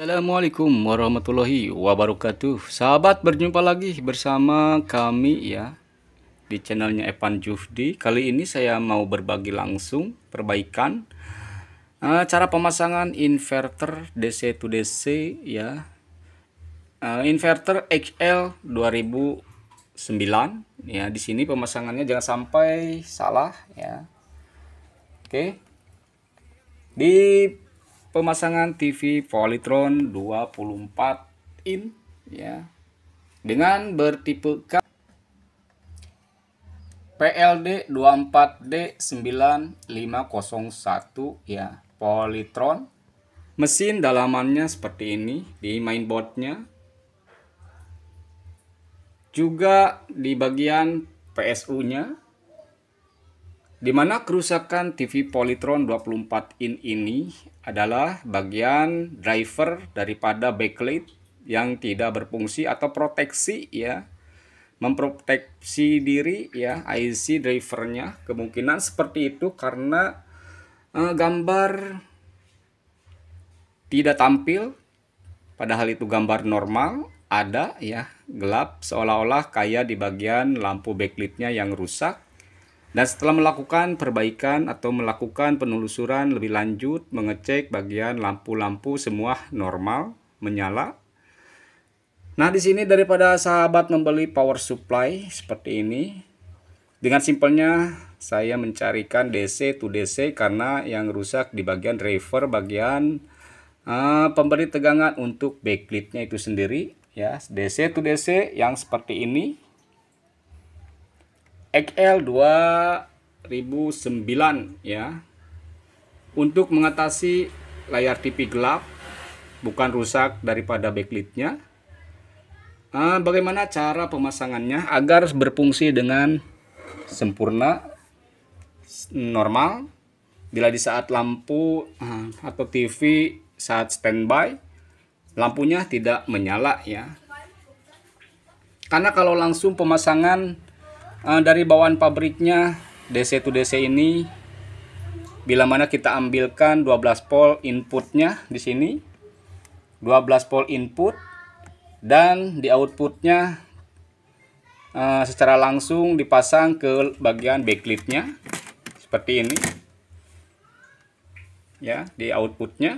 Assalamualaikum warahmatullahi wabarakatuh. Sahabat, berjumpa lagi bersama kami ya di channelnya Evan Jufdi. Kali ini saya mau berbagi langsung perbaikan cara pemasangan inverter DC to DC ya. Inverter XL 2009 ya. Di sini pemasangannya jangan sampai salah ya. Oke. Di pemasangan TV Polytron 24 in ya dengan bertipekan PLD 24D9501 ya, Polytron. Mesin dalamannya seperti ini di mainboardnya, juga di bagian PSU-nya, dimana kerusakan TV Polytron 24 in ini adalah bagian driver daripada backlight yang tidak berfungsi atau proteksi ya, memproteksi diri ya, IC drivernya. Kemungkinan seperti itu karena gambar tidak tampil, padahal itu gambar normal, ada ya, gelap seolah-olah kayak di bagian lampu backlightnya yang rusak. Dan setelah melakukan perbaikan atau melakukan penelusuran lebih lanjut, mengecek bagian lampu-lampu semua normal, menyala. Nah, di sini daripada sahabat membeli power supply seperti ini, dengan simpelnya saya mencarikan DC to DC karena yang rusak di bagian driver, bagian pemberi tegangan untuk backlightnya itu sendiri ya. DC to DC yang seperti ini, XL 2009 ya, untuk mengatasi layar TV gelap, bukan rusak daripada backlightnya. Bagaimana cara pemasangannya agar berfungsi dengan sempurna, normal, bila di saat lampu atau TV saat standby lampunya tidak menyala ya, karena kalau langsung pemasangan dari bawaan pabriknya DC to DC ini, bila mana kita ambilkan 12 volt inputnya di sini, 12 volt input, dan di outputnya secara langsung dipasang ke bagian backlightnya seperti ini ya, di outputnya.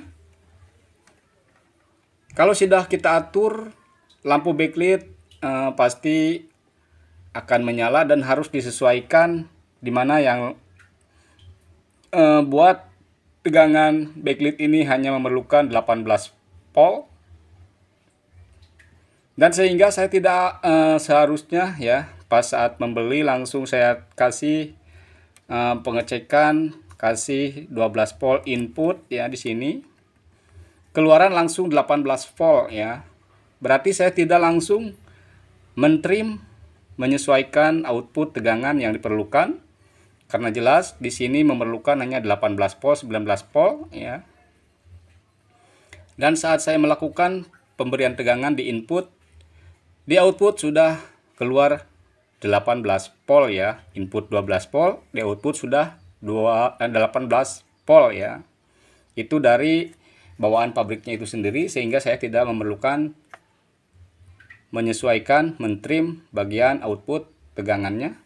Kalau sudah kita atur, lampu backlight pasti akan menyala dan harus disesuaikan di mana yang buat tegangan backlight ini hanya memerlukan 18 volt, dan sehingga saya tidak seharusnya ya pas saat membeli langsung saya kasih pengecekan, kasih 12 volt input ya, di sini keluaran langsung 18 volt ya, berarti saya tidak langsung mentrim menyesuaikan output tegangan yang diperlukan, karena jelas di sini memerlukan hanya 18 volt, 19 volt ya. Dan saat saya melakukan pemberian tegangan di input, di output sudah keluar 18 volt ya, input 12 volt, di output sudah 18 volt ya. Itu dari bawaan pabriknya itu sendiri, sehingga saya tidak memerlukan menyesuaikan, mentrim bagian output tegangannya.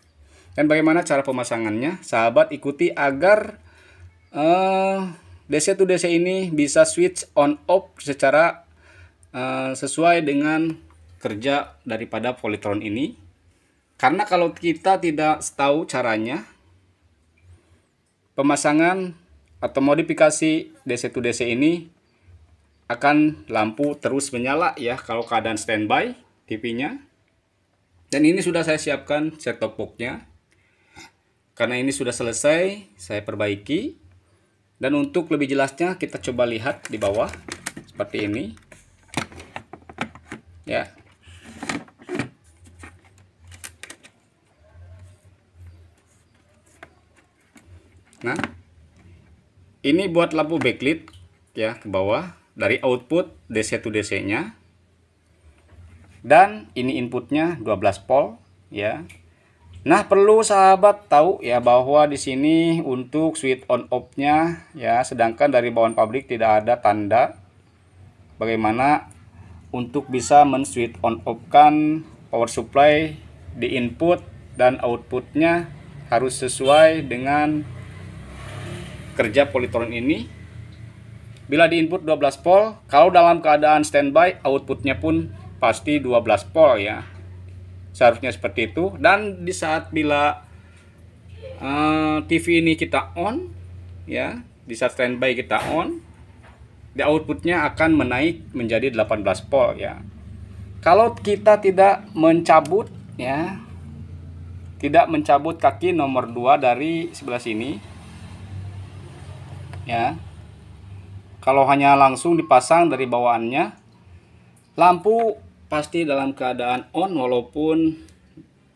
Dan bagaimana cara pemasangannya, sahabat ikuti agar DC to DC ini bisa switch on off secara sesuai dengan kerja daripada Polytron ini. Karena kalau kita tidak tahu caranya, pemasangan atau modifikasi DC to DC ini akan lampu terus menyala ya kalau keadaan standby TV-nya. Dan ini sudah saya siapkan set top box-nya. Karena ini sudah selesai, saya perbaiki. Dan untuk lebih jelasnya kita coba lihat di bawah seperti ini. Ya. Nah, ini buat lampu backlight ya, ke bawah dari output DC to DC-nya. Dan ini inputnya 12 volt ya. Nah, perlu sahabat tahu ya bahwa di sini untuk switch on off-nya ya, sedangkan dari bawaan pabrik tidak ada tanda bagaimana untuk bisa men-switch on off kan power supply di input dan outputnya harus sesuai dengan kerja polytron ini. Bila di input 12 volt, kalau dalam keadaan standby outputnya pun pasti 12 volt ya. Seharusnya seperti itu. Dan di saat bila TV ini kita on ya, di saat standby kita on, di outputnya akan menaik menjadi 18 volt ya. Kalau kita tidak mencabut ya, tidak mencabut kaki nomor 2 dari sebelah sini ya, kalau hanya langsung dipasang dari bawaannya, lampu pasti dalam keadaan on walaupun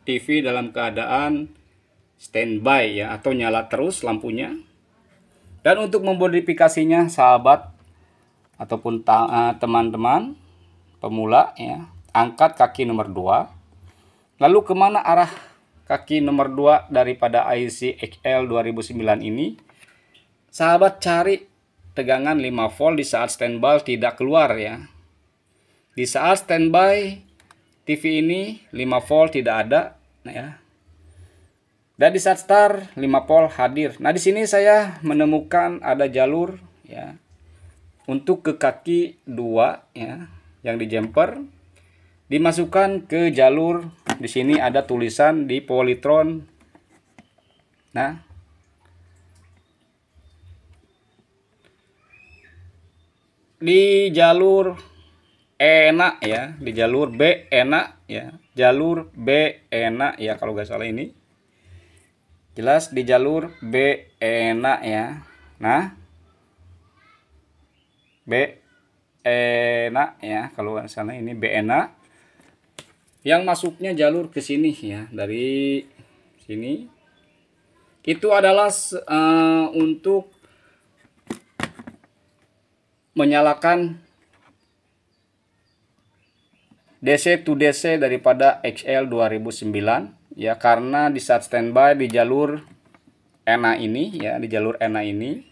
TV dalam keadaan standby ya, atau nyala terus lampunya. Dan untuk memodifikasinya sahabat ataupun teman-teman pemula ya, angkat kaki nomor 2. Lalu kemana arah kaki nomor 2 daripada IC XL2009 ini? Sahabat cari tegangan 5 volt di saat standby tidak keluar ya. Di saat standby TV ini 5 volt tidak ada ya. Dan di saat start 5 volt hadir. Nah, di sini saya menemukan ada jalur ya untuk ke kaki 2 ya, yang di jumper dimasukkan ke jalur. Di sini ada tulisan di polytron. Nah, di jalur enak ya, di jalur B enak ya, jalur B enak ya, kalau nggak salah ini jelas di jalur B enak ya. Nah, B enak ya, kalau nggak salah ini B enak yang masuknya jalur ke sini ya, dari sini itu adalah untuk menyalakan DC to DC daripada XL2009 ya, karena di saat standby di jalur ENA ini ya, di jalur ENA ini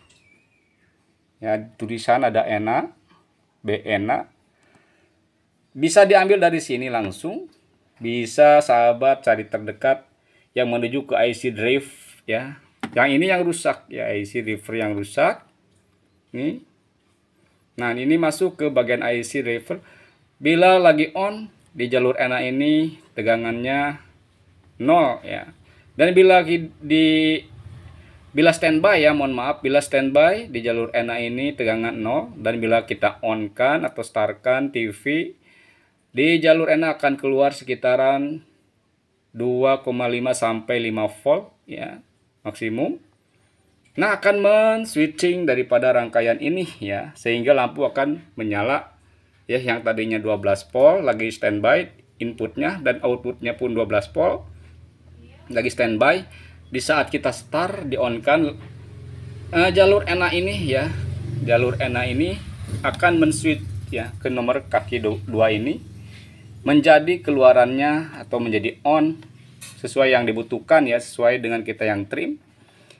ya, tulisan ada ENA, B ENA. Bisa diambil dari sini langsung, bisa sahabat cari terdekat yang menuju ke IC drive ya. Yang ini yang rusak ya, IC driver yang rusak. Nih. Nah, ini masuk ke bagian IC driver. Bila lagi on di jalur ENA ini tegangannya 0 ya. Dan bila standby ya, mohon maaf, bila standby di jalur ENA ini tegangan 0, dan bila kita on kan atau start kan TV di jalur ENA akan keluar sekitaran 2,5 sampai 5 volt ya maksimum. Nah, akan men-switching daripada rangkaian ini ya, sehingga lampu akan menyala ya, yang tadinya 12 volt lagi standby inputnya, dan outputnya pun 12 volt lagi standby. Di saat kita start di on kan jalur ENA ini ya, jalur ENA ini akan men-switch ya ke nomor kaki 2 ini, menjadi keluarannya atau menjadi on sesuai yang dibutuhkan ya, sesuai dengan kita yang trim,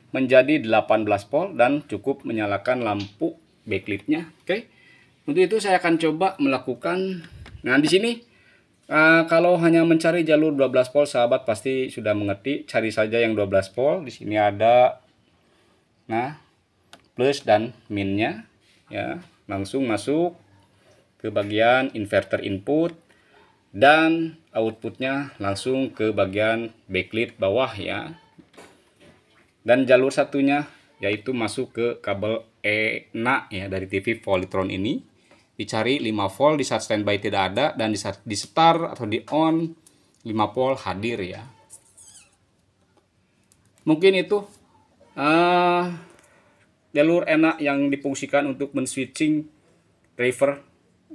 menjadi 18 volt dan cukup menyalakan lampu backlightnya. Oke. Untuk itu saya akan coba melakukan. Nah, di sini kalau hanya mencari jalur 12 volt, sahabat pasti sudah mengerti. Cari saja yang 12 volt. Di sini ada nah plus dan minnya ya. Langsung masuk ke bagian inverter input, dan outputnya langsung ke bagian backlight bawah ya. Dan jalur satunya yaitu masuk ke kabel ENA ya, dari TV polytron ini. Dicari 5 volt di saat standby tidak ada, dan di saat di start atau di on 5 volt hadir ya. Mungkin itu jalur ENA yang difungsikan untuk men-switching driver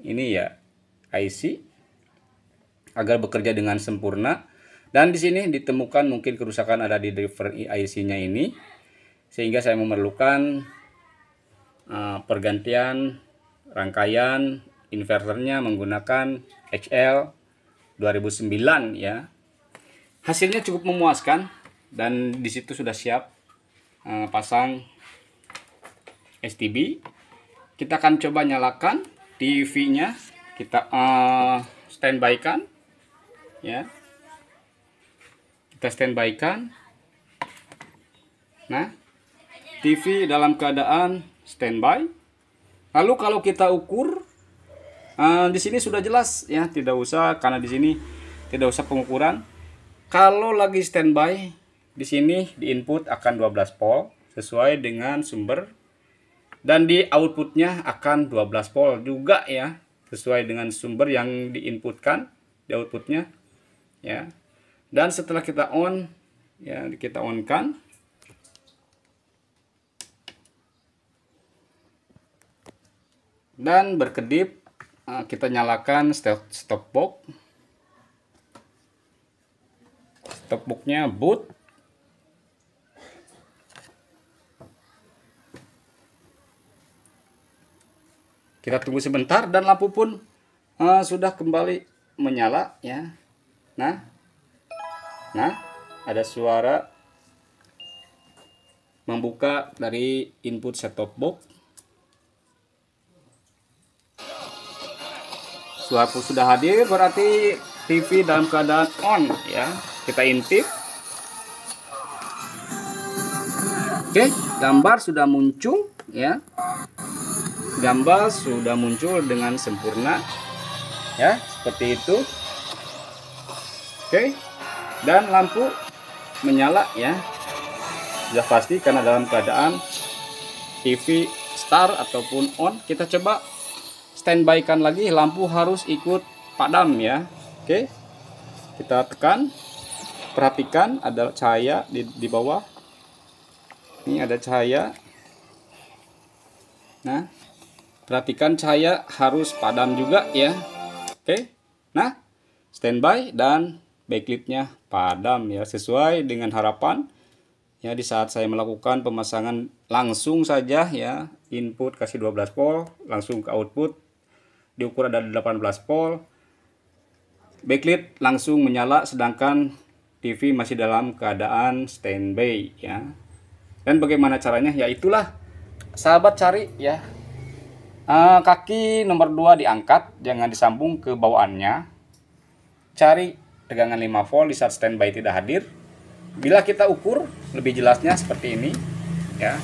ini ya, IC agar bekerja dengan sempurna. Dan di sini ditemukan mungkin kerusakan ada di driver IC-nya ini, sehingga saya memerlukan pergantian rangkaian inverternya menggunakan XL2009 ya. Hasilnya cukup memuaskan, dan di situ sudah siap pasang STB. Kita akan coba nyalakan TV-nya kita standby kan ya, kita standby kan. Nah, TV dalam keadaan standby. Lalu kalau kita ukur di sini sudah jelas ya, tidak usah, karena di sini tidak usah pengukuran. Kalau lagi standby di sini di input akan 12 volt sesuai dengan sumber, dan di outputnya akan 12 volt juga ya, sesuai dengan sumber yang diinputkan di outputnya ya. Dan setelah kita on ya, kita on kan, dan berkedip, kita nyalakan stop box. Stop boxnya boot. Kita tunggu sebentar dan lampu pun sudah kembali menyala ya. Nah, ada suara membuka dari input set-top box. Suara pun sudah hadir, berarti TV dalam keadaan on ya. Kita intip. Oke, gambar sudah muncul ya. Gambar sudah muncul dengan sempurna ya, seperti itu. Oke, dan lampu menyala ya, sudah pasti karena dalam keadaan TV start ataupun on. Kita coba standby kan lagi, lampu harus ikut padam ya. Oke, kita tekan, perhatikan ada cahaya di bawah. Ini ada cahaya. Nah, perhatikan cahaya harus padam juga ya. Oke, nah standby dan backlightnya padam ya, sesuai dengan harapan ya. Di saat saya melakukan pemasangan langsung saja ya, input kasih 12 volt, langsung ke output diukur ada 18 volt, backlight langsung menyala, sedangkan TV masih dalam keadaan standby ya. Dan bagaimana caranya? Ya itulah sahabat, cari ya, kaki nomor 2 diangkat, jangan disambung ke bawaannya. Cari tegangan 5 volt di saat standby tidak hadir. Bila kita ukur lebih jelasnya seperti ini ya,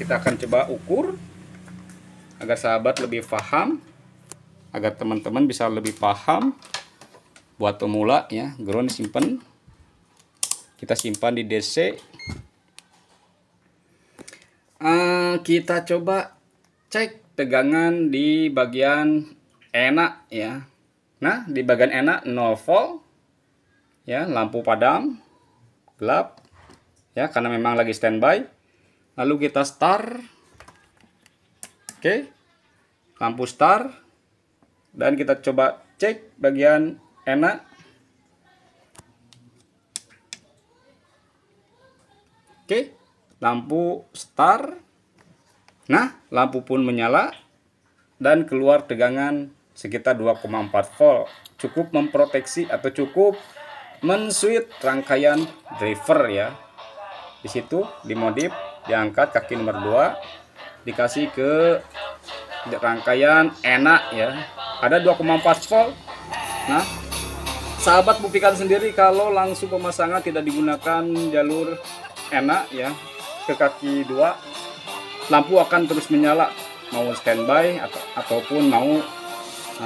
kita akan coba ukur agar sahabat lebih paham, agar teman-teman bisa lebih paham. Buat pemula ya, ground simpan, kita simpan di DC. Kita coba cek tegangan di bagian enak ya. Nah, di bagian enak 0 volt ya, lampu padam, gelap ya, karena memang lagi standby. Lalu kita start. Oke, lampu start, dan kita coba cek bagian enak. Oke, lampu start. Nah, lampu pun menyala dan keluar tegangan sekitar 2,4 volt. Cukup memproteksi atau cukup menswitch rangkaian driver ya. Di situ dimodif, diangkat kaki nomor 2, dikasih ke rangkaian enak ya. Ada 2,4 volt. Nah, sahabat buktikan sendiri kalau langsung pemasangan tidak digunakan jalur enak ya, ke kaki 2, lampu akan terus menyala, mau standby ataupun mau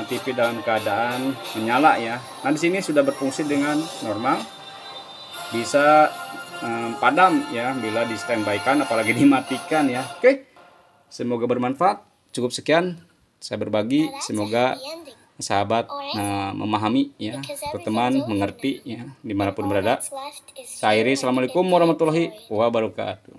TV dalam keadaan menyala ya. Nah, di sini sudah berfungsi dengan normal, bisa padam ya bila di standby kan, apalagi dimatikan ya. Oke, semoga bermanfaat. Cukup sekian saya berbagi, semoga sahabat memahami ya, atau teman mengerti ya, dimanapun berada. Saya akhiri, assalamualaikum warahmatullahi wabarakatuh.